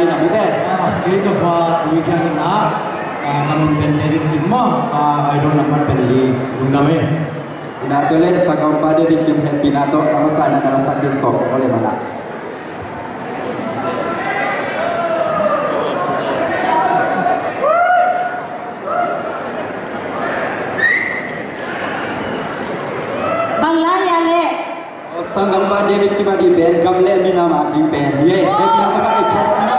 namute. Kita buat weekend na kami pendiri timmo idol number pendiri guname. Ina tole sa kampade di kim happy nato kamusta na nalasak din so oleh mana. Bangla ya le. Sanggam pade di kim di band gamle minama di band ye. Happy nato ka just na.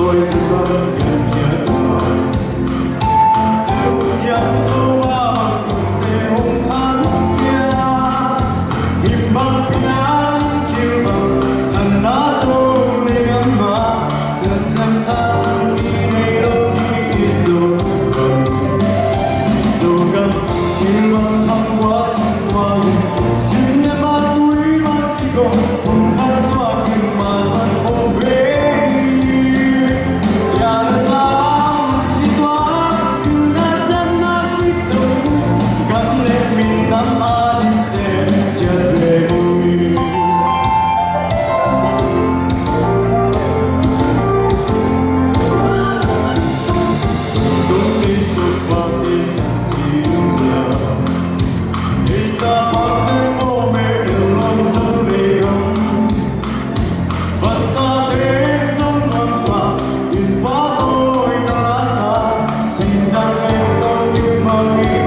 Hãy subscribe cho kênh Ghiền Mì Gõ để không bỏ lỡ